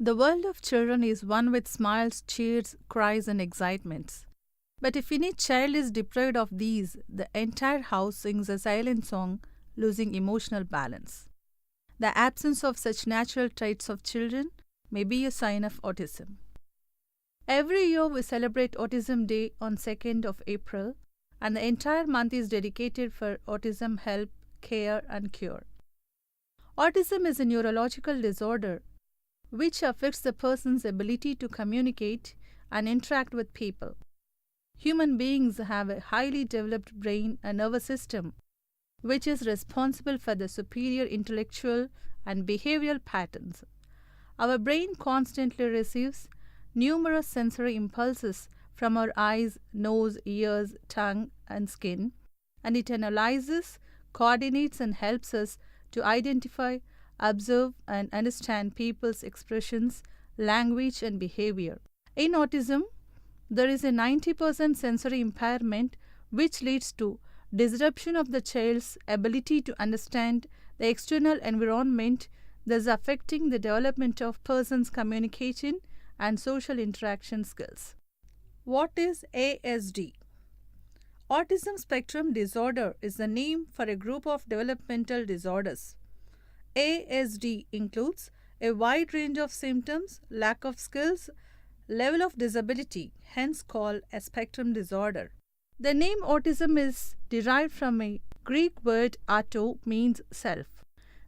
The world of children is one with smiles, cheers, cries, and excitements. But if any child is deprived of these, the entire house sings a silent song, losing emotional balance. The absence of such natural traits of children may be a sign of autism. Every year we celebrate Autism Day on 2nd of April, and the entire month is dedicated for autism help, care, and cure. Autism is a neurological disorder which affects the person's ability to communicate and interact with people. Human beings have a highly developed brain and nervous system, which is responsible for the superior intellectual and behavioral patterns. Our brain constantly receives numerous sensory impulses from our eyes, nose, ears, tongue, and skin, and it analyzes, coordinates, and helps us to identify, observe, and understand people's expressions, language, and behavior. In autism, there is a 90% sensory impairment which leads to disruption of the child's ability to understand the external environment, thus affecting the development of person's communication and social interaction skills. What is ASD? Autism spectrum disorder is the name for a group of developmental disorders. ASD includes a wide range of symptoms, lack of skills, level of disability, hence called a spectrum disorder. The name autism is derived from a Greek word auto, means self.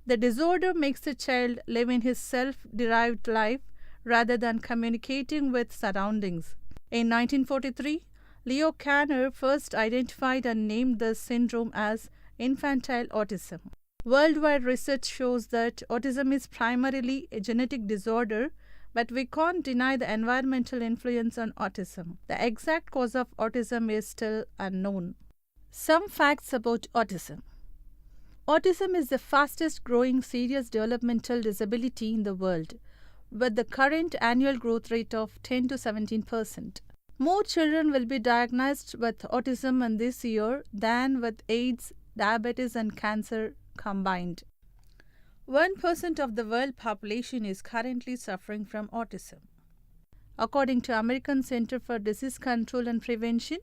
The disorder makes the child live in his self-derived life rather than communicating with surroundings. In 1943, Leo Kanner first identified and named the syndrome as infantile autism. Worldwide research shows that autism is primarily a genetic disorder, but we can't deny the environmental influence on autism. The exact cause of autism is still unknown. Some facts about autism. Autism is the fastest growing serious developmental disability in the world, with the current annual growth rate of 10 to 17%. More children will be diagnosed with autism in this year than with AIDS, diabetes, and cancer combined. 1% of the world population is currently suffering from autism. According to American Center for Disease Control and Prevention,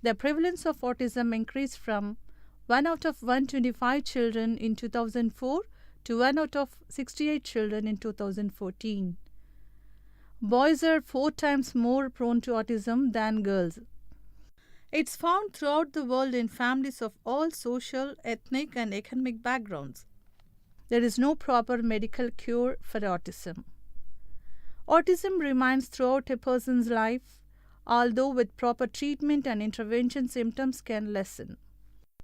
the prevalence of autism increased from 1 out of 125 children in 2004 to 1 out of 68 children in 2014. Boys are 4 times more prone to autism than girls. It's found throughout the world in families of all social, ethnic, and economic backgrounds. There is no proper medical cure for autism. Autism remains throughout a person's life, although with proper treatment and intervention symptoms can lessen.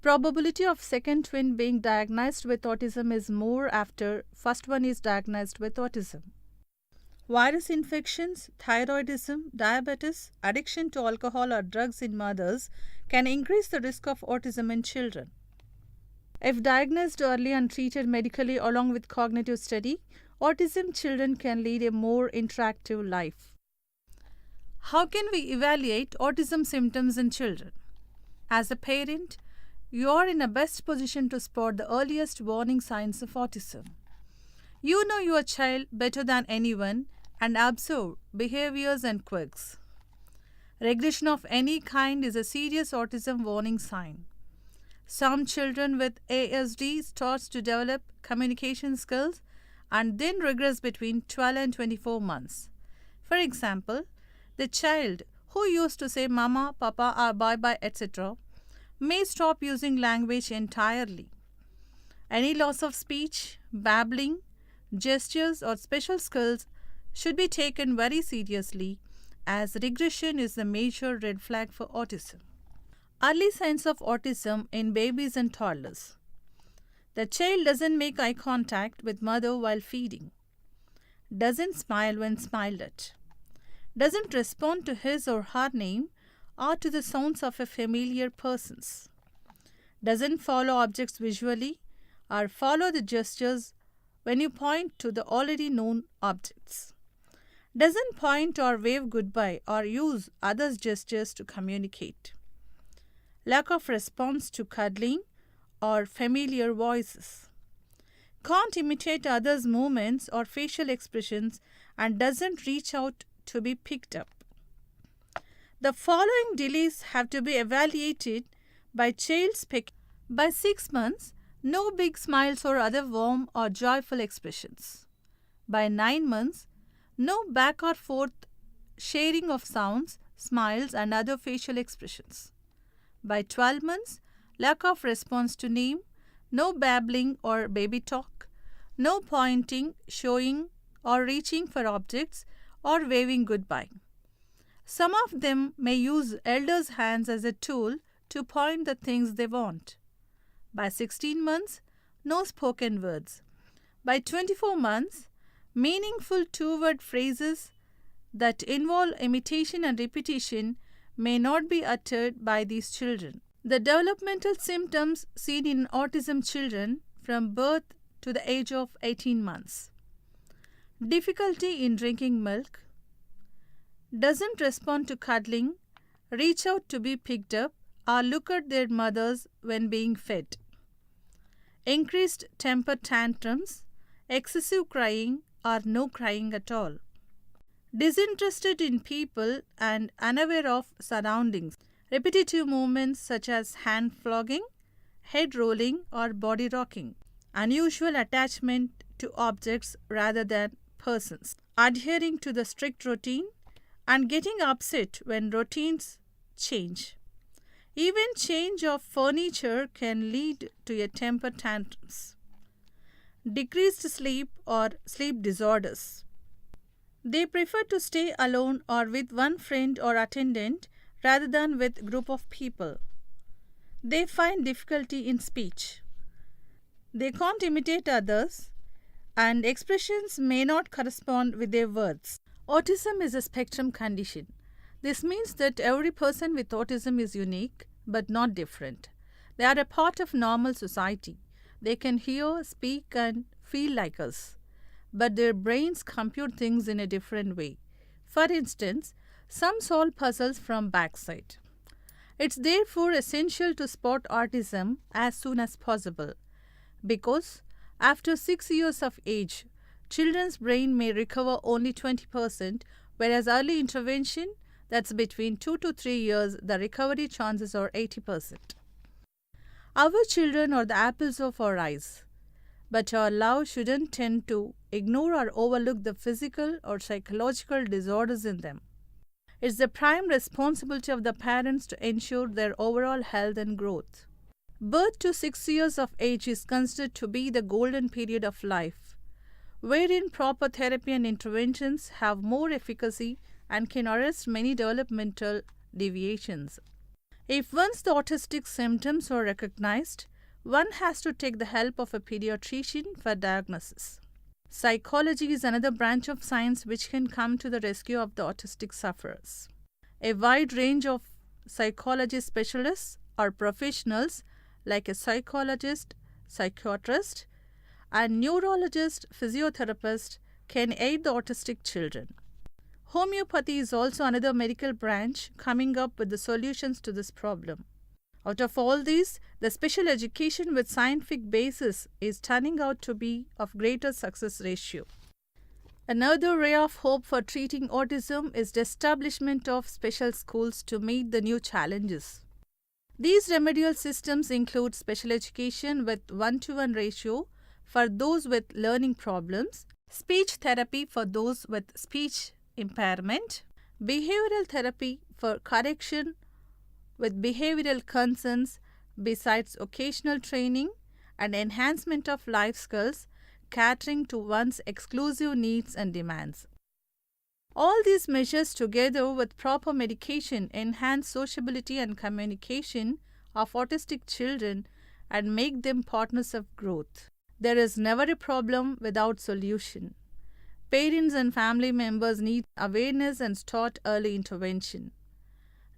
Probability of second twin being diagnosed with autism is more after first one is diagnosed with autism. Virus infections, thyroidism, diabetes, addiction to alcohol or drugs in mothers can increase the risk of autism in children. If diagnosed early and treated medically along with cognitive study, autism children can lead a more interactive life. How can we evaluate autism symptoms in children? As a parent, you are in a best position to spot the earliest warning signs of autism. You know your child better than anyone and observe behaviors and quirks. Regression of any kind is a serious autism warning sign. Some children with ASD start to develop communication skills and then regress between 12 and 24 months. For example, the child who used to say mama, papa or bye-bye etc. may stop using language entirely. Any loss of speech, babbling, gestures or special skills should be taken very seriously, as regression is the major red flag for autism. Early signs of autism in babies and toddlers. The child doesn't make eye contact with mother while feeding, doesn't smile when smiled at, doesn't respond to his or her name or to the sounds of a familiar persons, doesn't follow objects visually or follow the gestures when you point to the already known objects, doesn't point or wave goodbye or use others' gestures to communicate, lack of response to cuddling or familiar voices, can't imitate others' movements or facial expressions, and doesn't reach out to be picked up. The following delays have to be evaluated by child spec. By 6 months, no big smiles or other warm or joyful expressions. By 9 months, no back or forth sharing of sounds, smiles, and other facial expressions. By 12 months, lack of response to name, no babbling or baby talk, no pointing, showing, or reaching for objects, or waving goodbye. Some of them may use elders' hands as a tool to point the things they want. By 16 months, no spoken words. By 24 months, meaningful two-word phrases that involve imitation and repetition may not be uttered by these children. The developmental symptoms seen in autism children from birth to the age of 18 months. Difficulty in drinking milk, doesn't respond to cuddling, reach out to be picked up, or look at their mothers when being fed. Increased temper tantrums, excessive crying, or no crying at all. Disinterested in people and unaware of surroundings. Repetitive movements such as hand flogging, head rolling, or body rocking. Unusual attachment to objects rather than persons. Adhering to the strict routine and getting upset when routines change. Even change of furniture can lead to a temper tantrums. Decreased sleep or sleep disorders. They prefer to stay alone or with one friend or attendant rather than with a group of people. They find difficulty in speech. They can't imitate others, and expressions may not correspond with their words. Autism is a spectrum condition. This means that every person with autism is unique but not different. They are a part of normal society. They can hear, speak, and feel like us, but their brains compute things in a different way. For instance, some solve puzzles from backside. It's therefore essential to spot autism as soon as possible, because after 6 years of age, children's brain may recover only 20%, whereas early intervention, that's between 2 to 3 years, the recovery chances are 80%. Our children are the apples of our eyes, but our love shouldn't tend to ignore or overlook the physical or psychological disorders in them. It's the prime responsibility of the parents to ensure their overall health and growth. Birth to 6 years of age is considered to be the golden period of life, wherein proper therapy and interventions have more efficacy and can arrest many developmental deviations. If once the autistic symptoms are recognized, one has to take the help of a pediatrician for diagnosis. Psychology is another branch of science which can come to the rescue of the autistic sufferers. A wide range of psychology specialists or professionals like a psychologist, psychiatrist, and neurologist, physiotherapist can aid the autistic children. Homeopathy is also another medical branch coming up with the solutions to this problem. Out of all these, the special education with scientific basis is turning out to be of greater success ratio. Another ray of hope for treating autism is the establishment of special schools to meet the new challenges. These remedial systems include special education with 1-to-1 ratio for those with learning problems, speech therapy for those with speech impairment, behavioral therapy for correction with behavioral concerns, besides occasional training and enhancement of life skills, catering to one's exclusive needs and demands. All these measures together with proper medication enhance sociability and communication of autistic children and make them partners of growth. There is never a problem without solution. Parents and family members need awareness and start early intervention.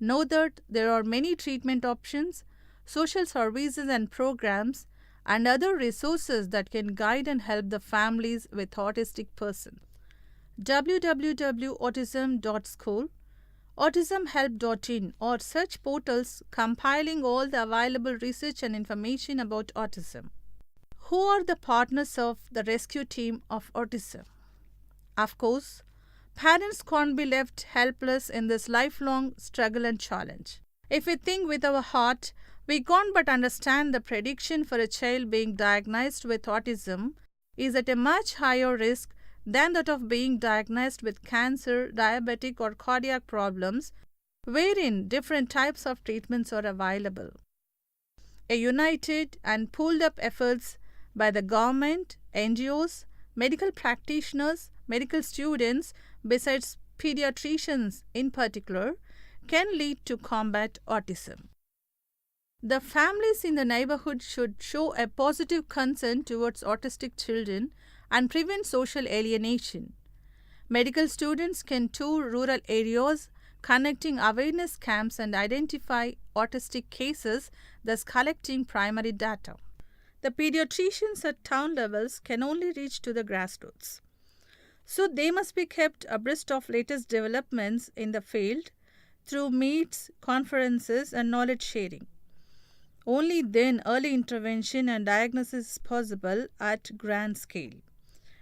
Know that there are many treatment options, social services and programs, and other resources that can guide and help the families with autistic persons. www.autism.school, autismhelp.in or search portals compiling all the available research and information about autism. Who are the partners of the rescue team of autism? Of course, parents can't be left helpless in this lifelong struggle and challenge. If we think with our heart, we can't but understand the prediction for a child being diagnosed with autism is at a much higher risk than that of being diagnosed with cancer, diabetic, or cardiac problems, wherein different types of treatments are available. A united and pooled up efforts by the government, NGOs, medical practitioners, medical students, besides pediatricians in particular, can lead to combat autism. The families in the neighborhood should show a positive concern towards autistic children and prevent social alienation. Medical students can tour rural areas, conducting awareness camps and identify autistic cases, thus collecting primary data. The pediatricians at town levels can only reach to the grassroots. So they must be kept abreast of latest developments in the field through meets, conferences, and knowledge sharing. Only then early intervention and diagnosis is possible at grand scale.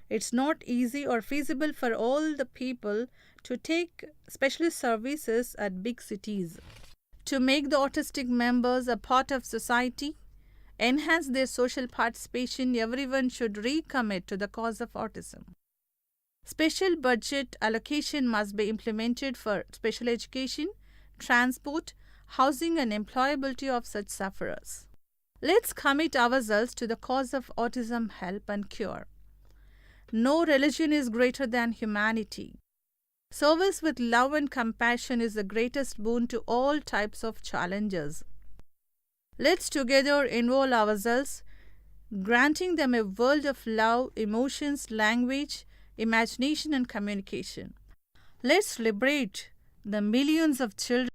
It's not easy or feasible for all the people to take specialist services at big cities. To make the autistic members a part of society, enhance their social participation, everyone should recommit to the cause of autism. Special budget allocation must be implemented for special education, transport, housing and employability of such sufferers. Let's commit ourselves to the cause of autism help and cure. No religion is greater than humanity. Service with love and compassion is the greatest boon to all types of challenges. Let's together involve ourselves, granting them a world of love, emotions, language, imagination and communication. Let's liberate the millions of children